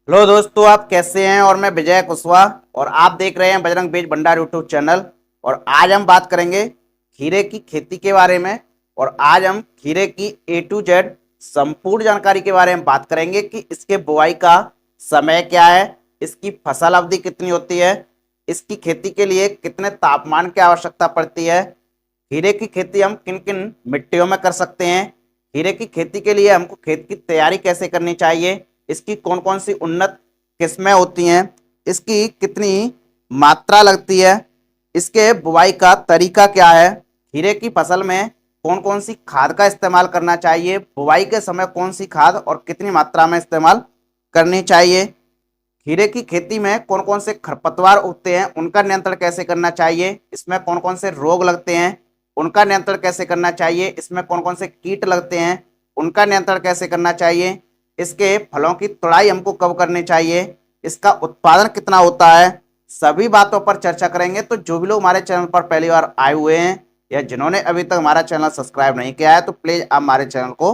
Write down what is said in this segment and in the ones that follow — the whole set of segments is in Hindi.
हेलो दोस्तों, आप कैसे हैं। और मैं विजय कुशवाहा और आप देख रहे हैं बजरंग बीज भंडार यूट्यूब चैनल। और आज हम बात करेंगे खीरे की खेती के बारे में। और आज हम खीरे की ए टू जेड संपूर्ण जानकारी के बारे में बात करेंगे कि इसके बुआई का समय क्या है, इसकी फसल अवधि कितनी होती है, इसकी खेती के लिए कितने तापमान की आवश्यकता पड़ती है, खीरे की खेती हम किन किन मिट्टियों में कर सकते हैं, खीरे की खेती के लिए हमको खेत की तैयारी कैसे करनी चाहिए, इसकी कौन कौन सी उन्नत किस्में होती हैं, इसकी कितनी मात्रा लगती है, इसके बुवाई का तरीका क्या है, खीरे की फसल में कौन कौन सी खाद का इस्तेमाल करना चाहिए, बुवाई के समय कौन सी खाद और कितनी मात्रा में इस्तेमाल करनी चाहिए, खीरे की खेती में कौन कौन से खरपतवार उगते हैं उनका नियंत्रण कैसे करना चाहिए, इसमें कौन कौन से रोग लगते हैं उनका नियंत्रण कैसे करना चाहिए, इसमें कौन कौन से कीट लगते हैं उनका नियंत्रण कैसे करना चाहिए, इसके फलों की तुड़ाई हमको कब करनी चाहिए, इसका उत्पादन कितना होता है, सभी बातों पर चर्चा करेंगे। तो जो भी लोग हमारे चैनल पर पहली बार आए हुए हैं या जिन्होंने अभी तक हमारा चैनल सब्सक्राइब नहीं किया है तो प्लीज आप हमारे चैनल को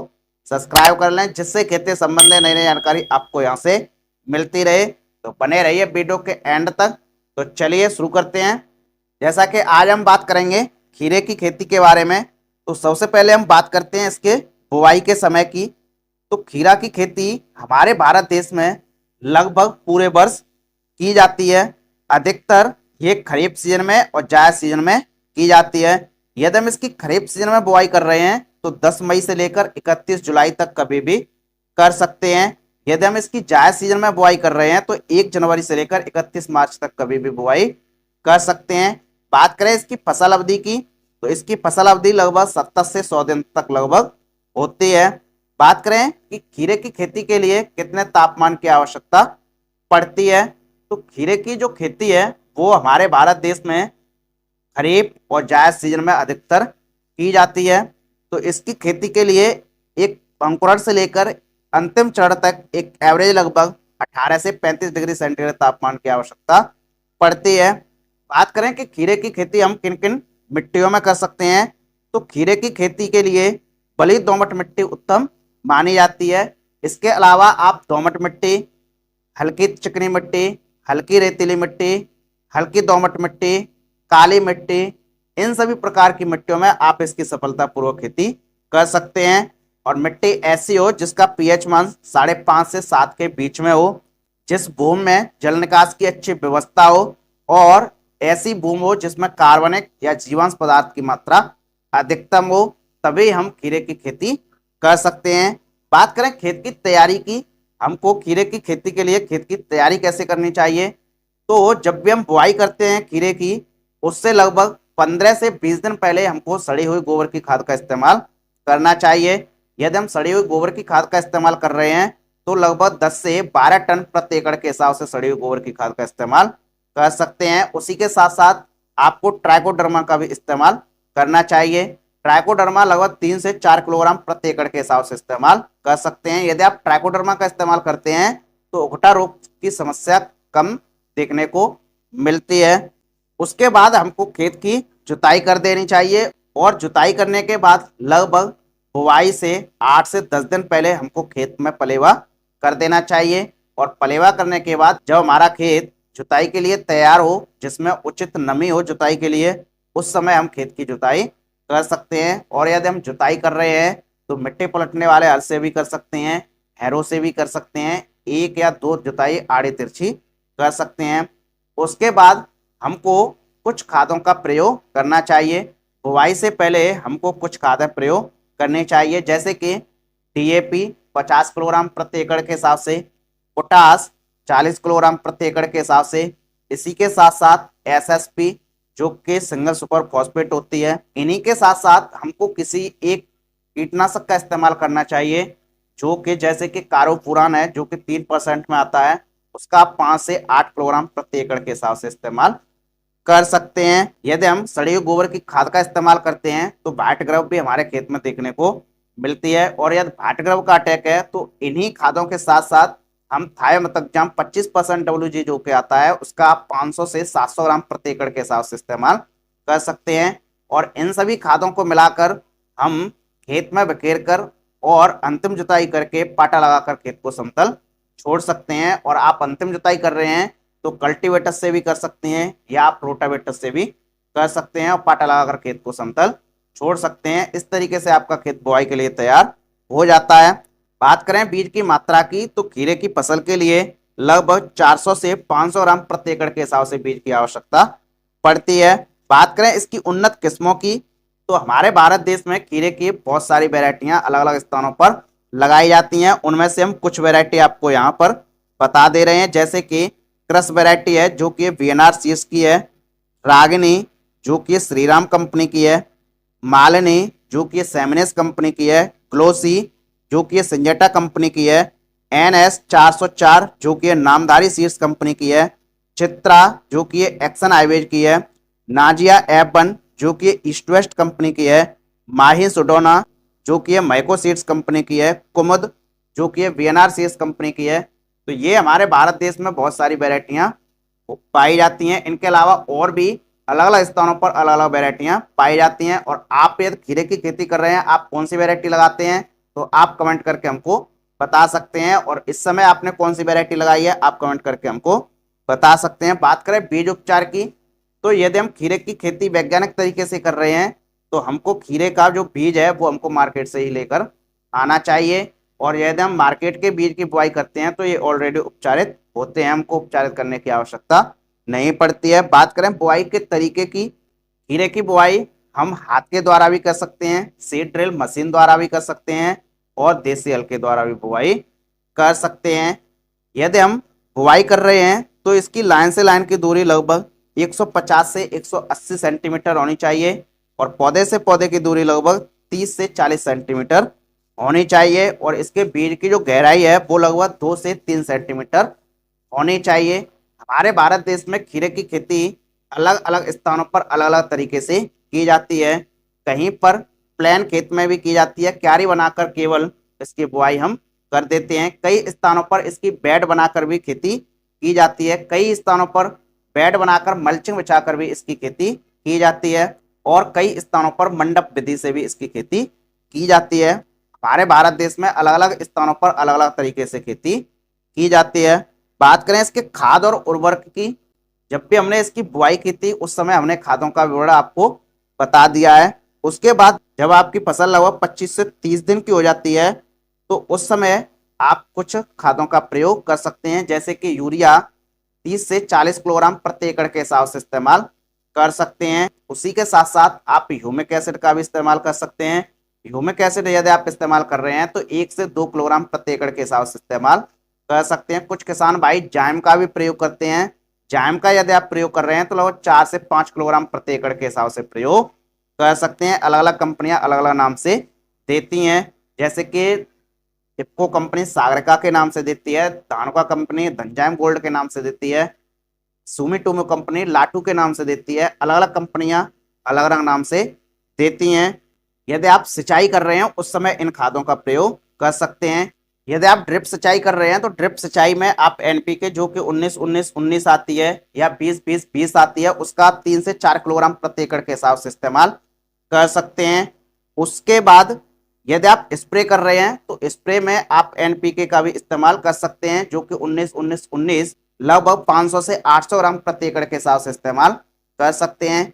सब्सक्राइब कर लें, जिससे खेती संबंधी नई नई जानकारी आपको यहाँ से मिलती रहे। तो बने रहिए वीडियो के एंड तक। तो चलिए शुरू करते हैं। जैसा कि आज हम बात करेंगे खीरे की खेती के बारे में, तो सबसे पहले हम बात करते हैं इसके बुवाई के समय की। तो खीरा की खेती हमारे भारत देश में लगभग पूरे वर्ष की जाती है। अधिकतर ये खरीफ सीजन में और जायद सीजन में की जाती है। यदि हम इसकी खरीफ सीजन में बुआई कर रहे हैं तो 10 मई से लेकर 31 जुलाई तक कभी भी कर सकते हैं। यदि हम इसकी जायद सीजन में बुआई कर रहे हैं तो 1 जनवरी से लेकर 31 मार्च तक कभी भी बुआई कर सकते हैं। बात करें इसकी फसल अवधि की, तो इसकी फसल अवधि लगभग 70 से 100 दिन तक लगभग होती है। बात करें कि खीरे की खेती के लिए कितने तापमान की आवश्यकता पड़ती है, तो खीरे की जो खेती है वो हमारे भारत देश में खरीफ और जायद सीजन में अधिकतर की जाती है। तो इसकी खेती के लिए एक अंकुरण से लेकर अंतिम चरण तक एक एवरेज लगभग 18 से 35 डिग्री सेंटीग्रेड तापमान की आवश्यकता पड़ती है। बात करें कि खीरे की खेती हम किन किन मिट्टियों में कर सकते हैं, तो खीरे की खेती के लिए बलुई दोमट मिट्टी उत्तम मानी जाती है। इसके अलावा आप दोमट मिट्टी, हल्की चिकनी मिट्टी, हल्की रेतीली मिट्टी, हल्की दोमट मिट्टी, काली मिट्टी, इन सभी प्रकार की मिट्टियों में आप इसकी सफलतापूर्वक खेती कर सकते हैं। और मिट्टी ऐसी हो जिसका पीएच मान 5.5 से 7 के बीच में हो, जिस भूमि में जल निकास की अच्छी व्यवस्था हो और ऐसी भूमि हो जिसमें कार्बनिक या जीवांश पदार्थ की मात्रा अधिकतम हो, तभी हम खीरे की खेती कर सकते हैं। बात करें खेत की तैयारी की, हमको खीरे की खेती के लिए खेत की तैयारी कैसे करनी चाहिए, तो जब भी हम बुआई करते हैं खीरे की, उससे लगभग 15 से 20 दिन पहले हमको सड़ी हुई गोबर की खाद का इस्तेमाल करना चाहिए। यदि हम सड़ी हुई गोबर की खाद का इस्तेमाल कर रहे हैं तो लगभग 10 से 12 टन प्रति एकड़ के हिसाब से सड़ी हुई गोबर की खाद का इस्तेमाल कर सकते हैं। उसी के साथ साथ आपको ट्राइकोडर्मा का भी इस्तेमाल करना चाहिए। ट्राइकोडर्मा लगभग 3 से 4 किलोग्राम प्रति एकड़ के हिसाब से इस्तेमाल कर सकते हैं। यदि आप ट्राइकोडर्मा का इस्तेमाल करते हैं तो उकठा रोग की समस्या कम देखने को मिलती है। उसके बाद हमको खेत की जुताई कर देनी चाहिए और जुताई करने के बाद लगभग बुवाई से 8 से 10 दिन पहले हमको खेत में पलेवा कर देना चाहिए। और पलेवा करने के बाद जब हमारा खेत जुताई के लिए तैयार हो, जिसमें उचित नमी हो जुताई के लिए, उस समय हम खेत की जुताई कर सकते हैं। और यदि हम जुताई कर रहे हैं तो मिट्टी पलटने वाले हल से भी कर सकते हैं, हैरो से भी कर सकते हैं, एक या दो जुताई आड़ी तिरछी कर सकते हैं। उसके बाद हमको कुछ खादों का प्रयोग करना चाहिए। बुवाई से पहले हमको कुछ खादें प्रयोग करनी चाहिए, जैसे कि डीएपी 50 किलोग्राम प्रति एकड़ के हिसाब से, पोटास 40 किलोग्राम प्रति एकड़ के हिसाब से, इसी के साथ साथ एसएसपी जो कि सिंगल सुपर फॉस्फेट होती है। इन्हीं के साथ साथ हमको किसी एक कीटनाशक का इस्तेमाल करना चाहिए, जो कि जैसे कि कार्बोपुरान है जो कि 3% में आता है, उसका 5 से 8 किलोग्राम प्रति एकड़ के हिसाब से इस्तेमाल कर सकते हैं। यदि हम सड़ी हुई गोबर की खाद का इस्तेमाल करते हैं तो भाट ग्रव भी हमारे खेत में देखने को मिलती है। और यदि भाट ग्रव का अटैक है तो इन्हीं खादों के साथ साथ हम थायोमेथक्जाम 25% WG जो कि आता है उसका 500 से 700 ग्राम प्रति एकड़ के हिसाब से इस्तेमाल कर सकते हैं। और इन सभी खादों को मिलाकर हम खेत में बिखेर कर और अंतिम जुताई करके पाटा लगाकर खेत को समतल छोड़ सकते हैं, और आप अंतिम जुताई कर रहे हैं तो कल्टीवेटर से भी कर सकते हैं या आप रोटावेटर से भी कर सकते हैं, और पाटा लगाकर खेत को समतल छोड़ सकते हैं। इस तरीके से आपका खेत बुआई के लिए तैयार हो जाता है। बात करें बीज की मात्रा की, तो खीरे की फसल के लिए लगभग 400 से 500 ग्राम प्रति एकड़ के हिसाब से बीज की आवश्यकता पड़ती है। बात करें इसकी उन्नत किस्मों की, तो हमारे भारत देश में खीरे की बहुत सारी वैरायटियां अलग अलग स्थानों पर लगाई जाती हैं। उनमें से हम कुछ वैरायटी आपको यहाँ पर बता दे रहे हैं, जैसे कि क्रस वैरायटी है जो कि वीएनआर सीड्स की है, रागिनी जो कि श्रीराम कंपनी की है, मालिनी जो कि सेमिनेस कंपनी की है, ग्लोसी जो कि सिंजेटा कंपनी की है, NS 404 जो कि नामधारी सीड्स कंपनी की है, चित्रा जो कि एक्शन हाईवेज की है, नाजिया F1 जो कि ईस्ट वेस्ट कंपनी की है, माही सुडोना जो कि मैको सीड्स कंपनी की है, कुमुद जो कि वीएनआर सीड्स कंपनी की है। तो ये हमारे भारत देश में बहुत सारी वैरायटियां पाई जाती हैं। इनके अलावा और भी अलग अलग स्थानों पर अलग अलग वैरायटियां पाई जाती हैं। और आप यदि खीरे की खेती कर रहे हैं, आप कौन सी वैरायटी लगाते हैं, तो आप कमेंट करके हमको बता सकते हैं। और इस समय आपने कौन सी वैरायटी लगाई है, आप कमेंट करके हमको बता सकते हैं। बात करें बीज उपचार की, तो यदि हम खीरे की खेती वैज्ञानिक तरीके से कर रहे हैं, तो हमको खीरे का जो बीज है वो हमको मार्केट से ही लेकर आना चाहिए। और यदि हम मार्केट के बीज की बुआई करते हैं तो ये ऑलरेडी उपचारित होते हैं, हमको उपचारित करने की आवश्यकता नहीं पड़ती है। बात करें बुआई के तरीके की, खीरे की बुआई हम हाथ के द्वारा भी कर सकते हैं, सीड ड्रिल मशीन द्वारा भी कर सकते हैं, और देसी हल के द्वारा भी बुआई कर सकते हैं। यदि हम बुआई कर रहे हैं तो इसकी लाइन से लाइन की दूरी लगभग 150 से 180 सेंटीमीटर होनी चाहिए, और पौधे से पौधे की दूरी लगभग 30 से 40 सेंटीमीटर होनी चाहिए, और इसके बीज की जो गहराई है वो लगभग 2 से 3 सेंटीमीटर होनी चाहिए। हमारे भारत देश में खीरे की खेती अलग अलग स्थानों पर अलग अलग तरीके से की जाती है। कहीं पर प्लेन खेत में भी की जाती है, क्यारी बनाकर केवल इसकी बुआई हम कर देते हैं। कई स्थानों पर इसकी बेड बनाकर भी खेती की जाती है, कई स्थानों पर बेड बनाकर मल्चिंग बिछाकर भी इसकी खेती की जाती है, और कई स्थानों पर मंडप विधि से भी इसकी खेती की जाती है। हमारे भारत देश में अलग अलग स्थानों पर अलग अलग तरीके से खेती की जाती है। बात करें इसके खाद और उर्वरक की, जब भी हमने इसकी बुआई की थी उस समय हमने खादों का विवरण आपको बता दिया है। उसके बाद जब आपकी फसल लगभग 25 से 30 दिन की हो जाती है, तो उस समय आप कुछ खादों का प्रयोग कर सकते हैं, जैसे कि यूरिया 30 से 40 किलोग्राम प्रति एकड़ के हिसाब से इस्तेमाल कर सकते हैं। उसी के साथ साथ आप ह्यूमिक एसिड का भी इस्तेमाल कर सकते हैं। ह्यूमिक एसिड यदि आप इस्तेमाल कर रहे हैं तो 1 से 2 किलोग्राम प्रति एकड़ के हिसाब से इस्तेमाल कर सकते हैं। कुछ किसान भाई जाइम का भी प्रयोग करते हैं। जाइम का यदि आप प्रयोग कर रहे हैं तो लगभग 4 से 5 किलोग्राम प्रति एकड़ के हिसाब से प्रयोग कर सकते हैं। अलग अलग कंपनियां अलग अलग नाम से देती हैं, जैसे कि इफ्को कंपनी सागरिका के नाम से देती है, धानुका कंपनी धनजाइम गोल्ड के नाम से देती है, सुमिटोमो कंपनी लाटू के नाम से देती है। अलग अलग कंपनियां अलग अलग नाम से देती हैं। यदि आप सिंचाई कर रहे हैं उस समय इन खादों का प्रयोग कर सकते हैं। यदि आप ड्रिप सिंचाई कर रहे हैं तो ड्रिप सिंचाई में आप एनपीके जो कि 19-19-19 आती है या 20-20-20 आती है, उसका आप 3 से 4 किलोग्राम प्रति एकड़ के हिसाब से इस्तेमाल कर सकते हैं। उसके बाद यदि आप स्प्रे कर रहे हैं तो स्प्रे में आप एनपीके का भी इस्तेमाल कर सकते हैं, जो कि 19-19-19 लगभग 500 से 800 ग्राम प्रति एकड़ के हिसाब से इस्तेमाल कर सकते हैं।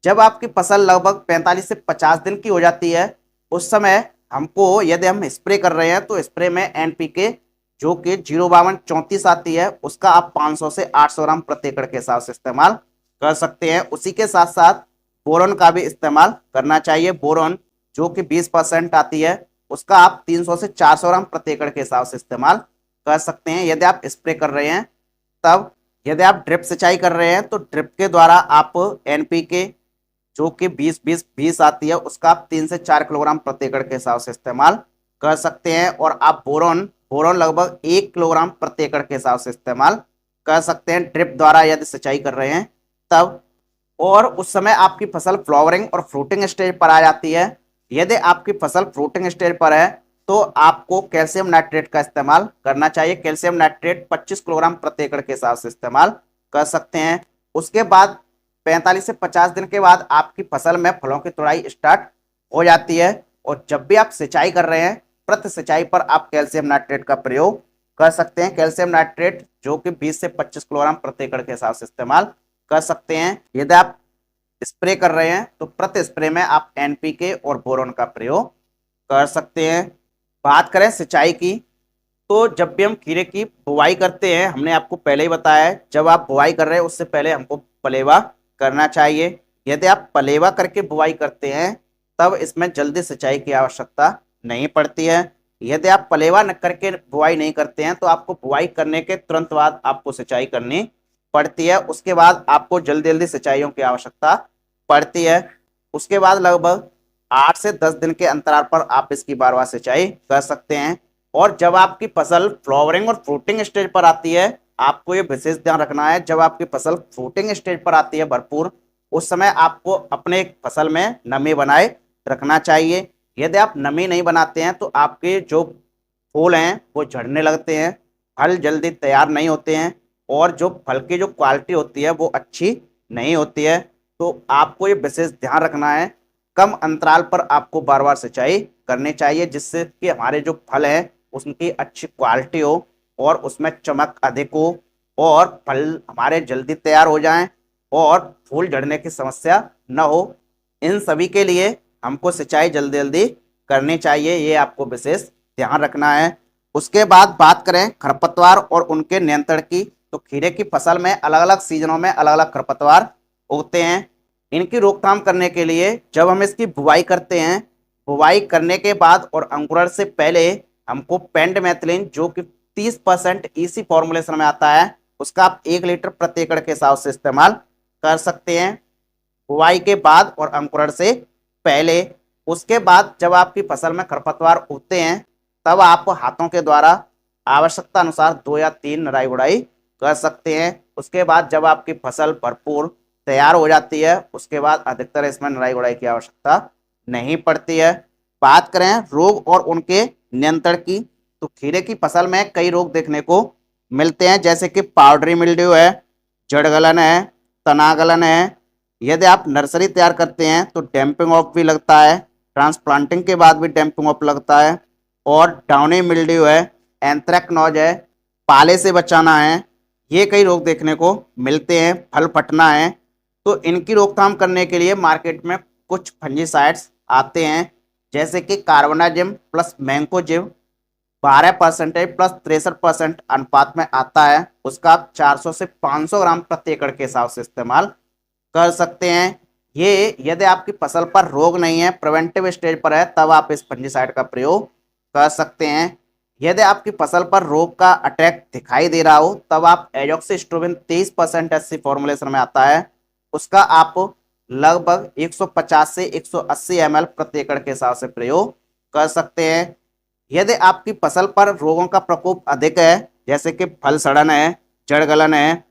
जब आपकी फसल लगभग 45 से 50 दिन की हो जाती है उस समय हमको, यदि हम स्प्रे कर रहे हैं तो स्प्रे में एनपीके जो कि 052-34 आती है, उसका आप 500 से 800 ग्राम प्रति एकड़ के हिसाब से इस्तेमाल कर सकते हैं। उसी के साथ साथ बोरॉन का भी इस्तेमाल करना चाहिए। बोरॉन जो कि 20% आती है, उसका आप 300 से 400 ग्राम प्रति एकड़ के हिसाब से इस्तेमाल कर सकते हैं यदि आप स्प्रे कर रहे हैं। तब यदि आप ड्रिप सिंचाई कर रहे हैं तो ड्रिप के द्वारा आप एनपीके जो कि 20-20-20 आती है, उसका आप 3 से 4 किलोग्राम प्रति एकड़ के हिसाब से इस्तेमाल कर सकते हैं। और आप बोरॉन लगभग 1 किलोग्राम प्रति एकड़ के हिसाब से इस्तेमाल कर सकते हैं ड्रिप द्वारा यदि सिंचाई कर रहे हैं तब। और उस समय आपकी फसल फ्लावरिंग और फ्रूटिंग स्टेज पर आ जाती है। यदि आपकी फसल फ्रूटिंग स्टेज पर है तो आपको कैल्शियम नाइट्रेट का इस्तेमाल करना चाहिए। कैल्शियम नाइट्रेट 25 किलोग्राम प्रति एकड़ के हिसाब से इस्तेमाल कर सकते हैं। उसके बाद 45 से 50 दिन के बाद आपकी फसल में फलों की तुड़ाई स्टार्ट हो जाती है, और जब भी आप सिंचाई कर रहे हैं प्रति सिंचाई पर आप कैल्शियम नाइट्रेट का प्रयोग कर सकते हैं। कैल्शियम नाइट्रेट जो कि 20 से 25 किलोग्राम प्रति एकड़ के हिसाब से इस्तेमाल कर सकते हैं। यदि आप स्प्रे कर रहे हैं तो प्रति स्प्रे में आप एनपीके और बोरोन का प्रयोग कर सकते हैं। बात करें सिंचाई की, तो जब भी हम खीरे की बुवाई करते हैं, हमने आपको पहले ही बताया है, जब आप बुवाई कर रहे हैं उससे पहले हमको पलेवा करना चाहिए। यदि आप पलेवा करके बुवाई करते हैं तब इसमें जल्दी सिंचाई की आवश्यकता नहीं पड़ती है। यदि आप पलेवा न करके बुवाई नहीं करते हैं तो आपको बुवाई करने के तुरंत बाद आपको सिंचाई करनी पड़ती है। उसके बाद आपको जल्दी जल्दी सिंचाइयों की आवश्यकता पड़ती है। उसके बाद लगभग 8 से 10 दिन के अंतराल पर आप इसकी बार बार सिंचाई कर सकते हैं। और जब आपकी फसल फ्लावरिंग और फ्रूटिंग स्टेज पर आती है, आपको ये विशेष ध्यान रखना है, जब आपकी फसल फ्रूटिंग स्टेज पर आती है भरपूर, उस समय आपको अपने फसल में नमी बनाए रखना चाहिए। यदि आप नमी नहीं बनाते हैं तो आपके जो फूल हैं वो झड़ने लगते हैं, फल जल्दी तैयार नहीं होते हैं और जो फल की जो क्वालिटी होती है वो अच्छी नहीं होती है। तो आपको ये विशेष ध्यान रखना है, कम अंतराल पर आपको बार बार सिंचाई करनी चाहिए, जिससे कि हमारे जो फल हैं उसकी अच्छी क्वालिटी हो और उसमें चमक अधिक हो और फल हमारे जल्दी तैयार हो जाएं और फूल झड़ने की समस्या न हो। इन सभी के लिए हमको सिंचाई जल्दी जल्दी करनी चाहिए, ये आपको विशेष ध्यान रखना है। उसके बाद बात करें खरपतवार और उनके नियंत्रण की, तो खीरे की फसल में अलग अलग सीजनों में अलग अलग खरपतवार उगते हैं। इनकी रोकथाम करने के लिए जब हम इसकी बुवाई करते हैं, बुवाई करने के बाद और अंकुरण से पहले हमको पेंडमेथिलिन जो कि 30% ईसी फॉर्मुलेशन में आता है, उसका आप 1 लीटर प्रति एकड़ के हिसाब से इस्तेमाल कर सकते हैं बुवाई के बाद और अंकुरण से पहले। उसके बाद जब आपकी फसल में खरपतवार उगते हैं तब आप हाथों के द्वारा आवश्यकता अनुसार 2 या 3 निराई गुड़ाई कर सकते हैं। उसके बाद जब आपकी फसल भरपूर तैयार हो जाती है उसके बाद अधिकतर इसमें निराई गुड़ाई की आवश्यकता नहीं पड़ती है। बात करें रोग और उनके नियंत्रण की, तो खीरे की फसल में कई रोग देखने को मिलते हैं, जैसे कि पाउडरी मिल्ड्यू है, जड़ गलन है, तना गलन है। यदि आप नर्सरी तैयार करते हैं तो डैम्पिंग ऑफ भी लगता है, ट्रांसप्लांटिंग के बाद भी डैम्पिंग ऑफ लगता है, और डाउनी मिल्ड्यू है, एंथ्रेक्नोज है, पाले से बचाना है। ये कई रोग देखने को मिलते हैं, फल फटना है। तो इनकी रोकथाम करने के लिए मार्केट में कुछ फंजीसाइड्स आते हैं, जैसे कि कार्बोनाजिम प्लस मैंकोजिब 12% प्लस 63% अनुपात में आता है। उसका आप 400 से 500 ग्राम प्रति एकड़ के हिसाब से इस्तेमाल कर सकते हैं। ये यदि आपकी फसल पर रोग नहीं है, प्रिवेंटिव स्टेज पर है, तब आप इस फंजीसाइड का प्रयोग कर सकते हैं। यदि आपकी फसल पर रोग का अटैक दिखाई दे रहा हो तब आप एजॉक्सिस्ट्रोबिन 30% एससी फॉर्मुलेशन में आता है, उसका आप लगभग 150 से 180 ml प्रति एकड़ के हिसाब से प्रयोग कर सकते हैं। यदि आपकी फसल पर रोगों का प्रकोप अधिक है, जैसे कि फल सड़न है, जड़ गलन है,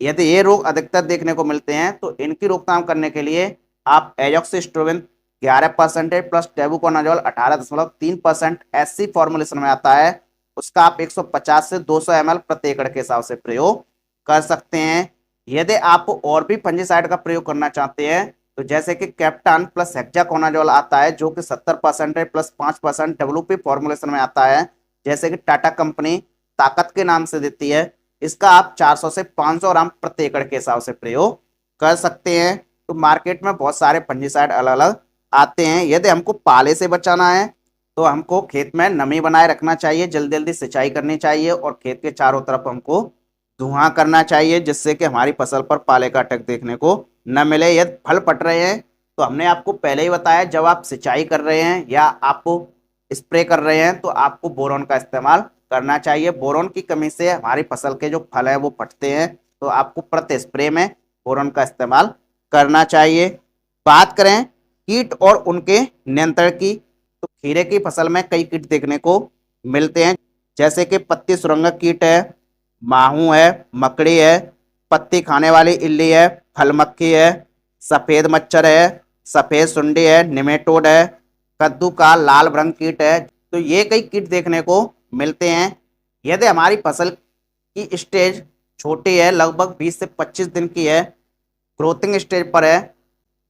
यदि ये रोग अधिकतर देखने को मिलते हैं तो इनकी रोकथाम करने के लिए आप एजॉक्सिस्ट्रोबिन 11% प्लस टेबुकोनाजोल 18.3% एससी फॉर्मुलेशन में आता है, उसका आप 150 से 200 ml प्रति एकड़ के हिसाब से प्रयोग कर सकते हैं। यदि आप और भी फंजीसाइड का प्रयोग करना चाहते हैं तो जैसे कि कैप्टान प्लस हेक्साकोनाजोल आता है जो कि 70% प्लस 5% डब्ल्यूपी फॉर्मुलेशन में आता है, जैसे कि टाटा कंपनी ताकत के नाम से देती है, इसका आप 400 से 500 ग्राम प्रति एकड़ के हिसाब से प्रयोग कर सकते हैं। तो मार्केट में बहुत सारे फंजीसाइड अलग अलग आते हैं। यदि हमको पाले से बचाना है तो हमको खेत में नमी बनाए रखना चाहिए, जल्दी जल्दी सिंचाई करनी चाहिए और खेत के चारों तरफ हमको धुआं करना चाहिए, जिससे कि हमारी फसल पर पाले का अटैक देखने को न मिले। यदि फल पट रहे हैं तो हमने आपको पहले ही बताया, जब आप सिंचाई कर रहे हैं या आपको स्प्रे कर रहे हैं तो आपको बोरोन का इस्तेमाल करना चाहिए। बोरोन की कमी से हमारी फसल के जो फल हैं वो फटते हैं, तो आपको प्रति स्प्रे में बोरोन का इस्तेमाल करना चाहिए। बात करें कीट और उनके नियंत्रण की, तो खीरे की फसल में कई कीट देखने को मिलते हैं, जैसे कि पत्ती सुरंगक कीट है, माहू है, मकड़ी है, पत्ती खाने वाली इल्ली है, फल मक्खी है, सफेद मच्छर है, सफेद सुंडी है, निमेटोड है, कद्दू का लाल भ्रंग कीट है। तो ये कई कीट देखने को मिलते हैं। यदि हमारी फसल की स्टेज छोटी है, लगभग 20 से 25 दिन की है, ग्रोथिंग स्टेज पर है,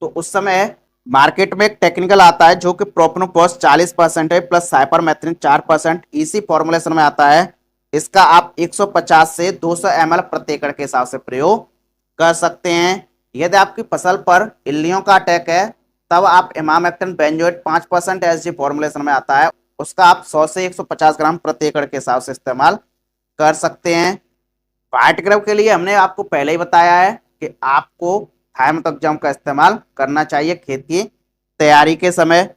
तो उस समय मार्केट में एक टेक्निकल आता है जो कि प्रोपनोफॉस 40% है प्लस साइपरमेथ्रिन 4% ईसी फॉर्मुलेशन में आता है, इसका आप 150 से 200 ml प्रति एकड़ के हिसाब से प्रयोग कर सकते हैं। यदि आपकी फसल पर इल्लियों का अटैक है तब आप इमामेक्टिन बेंजोएट 5% एसजी फॉर्मुलेशन में आता है, उसका आप 100 से 150 ग्राम प्रति एकड़ के हिसाब से इस्तेमाल कर सकते हैं। व्हाइट ग्रब के लिए हमने आपको पहले ही बताया है कि आपको थायमोथक्जम का इस्तेमाल करना चाहिए खेत की तैयारी के समय।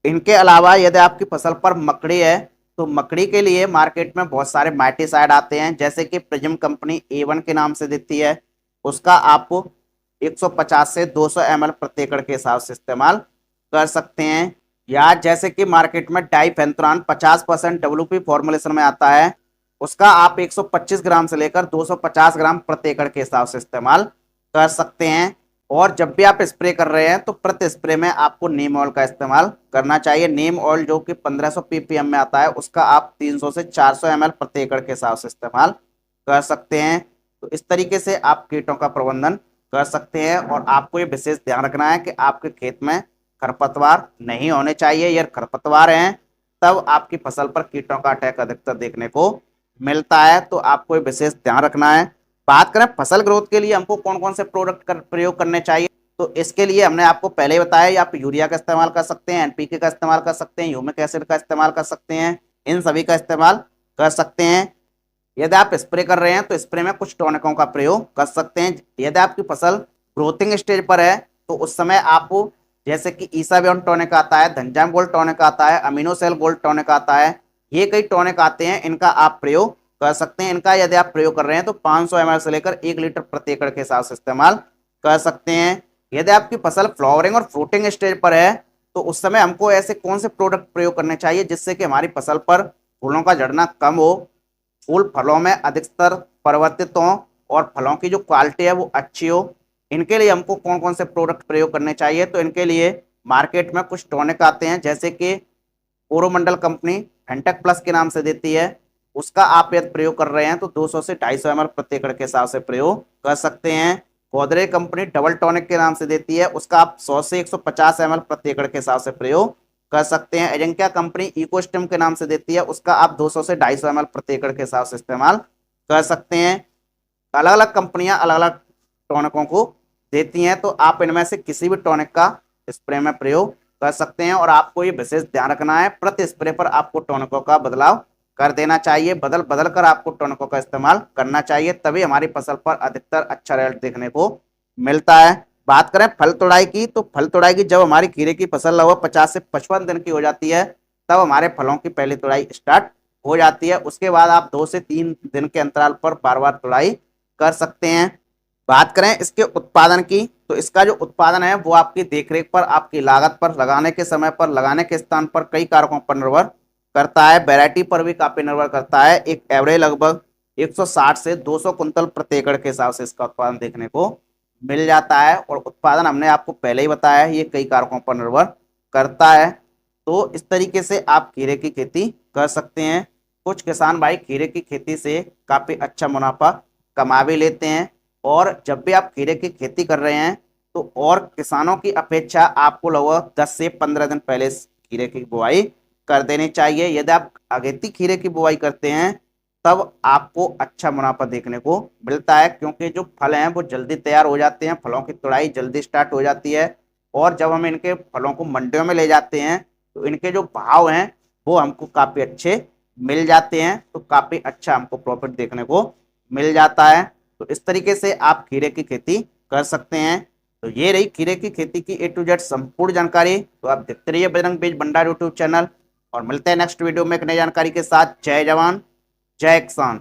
इनके अलावा यदि आपकी फसल पर मकड़ी है तो मकड़ी के लिए मार्केट में बहुत सारे माइटिसाइड आते हैं, जैसे कि प्रिज्म कंपनी A1 के नाम से देती है, उसका आपको 150 से 200 ml प्रति एकड़ के हिसाब से इस्तेमाल कर सकते हैं। या जैसे कि मार्केट में डाइफेंथ्रान 50% WP फॉर्मुलेशन में आता है, उसका आप 125 ग्राम से लेकर 250 ग्राम प्रति एकड़ के हिसाब से इस्तेमाल कर सकते हैं। और जब भी आप स्प्रे कर रहे हैं तो प्रति स्प्रे में आपको नीम ऑयल का इस्तेमाल करना चाहिए। नीम ऑयल जो कि 1500 ppm में आता है, उसका आप 300 से 400 ml प्रति एकड़ के हिसाब से इस्तेमाल कर सकते हैं। तो इस तरीके से आप कीटों का प्रबंधन कर सकते हैं। और आपको ये विशेष ध्यान रखना है कि आपके खेत में खरपतवार नहीं होने चाहिए। यदि खरपतवार हैं तब आपकी फसल पर कीटों का अटैक अधिकतर देखने को मिलता है, तो आपको ये विशेष ध्यान रखना है। बात करें फसल ग्रोथ के लिए हमको कौन कौन से प्रोडक्ट प्रयोग करने चाहिए, तो इसके लिए हमने आपको पहले ही बताया, आप यूरिया का इस्तेमाल कर सकते हैं, एनपीके का इस्तेमाल कर सकते हैं, ह्यूमिक एसिड का इस्तेमाल कर सकते हैं, इन सभी का इस्तेमाल कर सकते हैं। यदि आप स्प्रे कर रहे हैं तो स्प्रे में कुछ टॉनिकों का प्रयोग कर सकते हैं। यदि आपकी फसल ग्रोथिंग स्टेज पर है तो उस समय आप जैसे कि ईसाबियोन टॉनिक आता है, धनजाम गोल्ड टॉनिक आता है, अमीनोसेल गोल्ड टॉनिक आता है, ये कई टॉनिक आते हैं, इनका आप प्रयोग कर सकते हैं। इनका यदि आप प्रयोग कर रहे हैं तो 500 ml से लेकर 1 लीटर प्रति एकड़ के हिसाब से इस्तेमाल कर सकते हैं। यदि आपकी फसल फ्लावरिंग और फ्रूटिंग स्टेज पर है तो उस समय हमको ऐसे कौन से प्रोडक्ट प्रयोग करने चाहिए जिससे कि हमारी फसल पर फूलों का झड़ना कम हो, फूल फलों में अधिकतर परिवर्तित हो और फलों की जो क्वालिटी है वो अच्छी हो। इनके लिए हमको कौन कौन से प्रोडक्ट प्रयोग करने चाहिए, तो इनके लिए मार्केट में कुछ टॉनिक आते हैं, जैसे कि कोरोमंडल कंपनी फेंटेक प्लस के नाम से देती है, उसका आप यदि प्रयोग कर रहे हैं तो 200 से 250 ml प्रति एकड़ के हिसाब से प्रयोग कर सकते हैं। गोदरेज कंपनी डबल टॉनिक के नाम से देती है, उसका आप 100 से 150 ml प्रति एकड़ के हिसाब से प्रयोग कर सकते हैं। एजेंकिया कंपनी इकोस्टिम के नाम से देती है, उसका आप 200 से 250 ml प्रति एकड़ के हिसाब से इस्तेमाल कर सकते हैं। अलग अलग कंपनियां अलग अलग टॉनिकों को देती हैं, तो आप इनमें से किसी भी टॉनिक का स्प्रे में प्रयोग कर सकते हैं। और आपको ये विशेष ध्यान रखना है, प्रति स्प्रे पर आपको टॉनिकों का बदलाव कर देना चाहिए, बदल बदल कर आपको टॉनिकों का इस्तेमाल करना चाहिए, तभी हमारी फसल पर अधिकतर अच्छा रिजल्ट देखने को मिलता है। बात करें फल तोड़ाई की, तो फल तोड़ाई की जब हमारी खीरे की फसल लगभग 50 से 55 दिन की हो जाती है तब हमारे फलों की पहली तोड़ाई स्टार्ट हो जाती है। उसके बाद आप 2 से 3 दिन के अंतराल पर बार बार तोड़ाई कर सकते हैं। बात करें इसके उत्पादन की, तो इसका जो उत्पादन है वो आपकी देखरेख पर, आपकी लागत पर, लगाने के समय पर, लगाने के स्थान पर कई कारकों पर निर्भर करता है। वैरायटी पर भी काफी निर्भर करता है। एक एवरेज लगभग 160 से 200 कुंतल प्रति एकड़ के हिसाब से इसका उत्पादन देखने को मिल जाता है। और उत्पादन हमने आपको पहले ही बताया है, ये कई कारकों पर निर्भर करता है। तो इस तरीके से आप खीरे की खेती कर सकते हैं। कुछ किसान भाई खीरे की खेती से काफी अच्छा मुनाफा कमा भी लेते हैं। और जब भी आप खीरे की खेती कर रहे हैं तो और किसानों की अपेक्षा आपको लगभग 10 से 15 दिन पहले खीरे की बुआई कर देनी चाहिए। यदि आप अगेती खीरे की बुआई करते हैं तब आपको अच्छा मुनाफा देखने को मिलता है, क्योंकि जो फल हैं वो जल्दी तैयार हो जाते हैं, फलों की तुड़ाई जल्दी स्टार्ट हो जाती है। और जब हम इनके फलों को मंडियों में ले जाते हैं तो इनके जो भाव हैं वो हमको काफ़ी अच्छे मिल जाते हैं, तो काफ़ी अच्छा हमको प्रॉफिट देखने को मिल जाता है। तो इस तरीके से आप खीरे की खेती कर सकते हैं। तो ये रही खीरे की खेती की A to Z संपूर्ण जानकारी। तो आप देखते रहिए बजरंग बीज भंडार यूट्यूब चैनल, और मिलते हैं नेक्स्ट वीडियो में एक नई जानकारी के साथ। जय जवान जय किसान।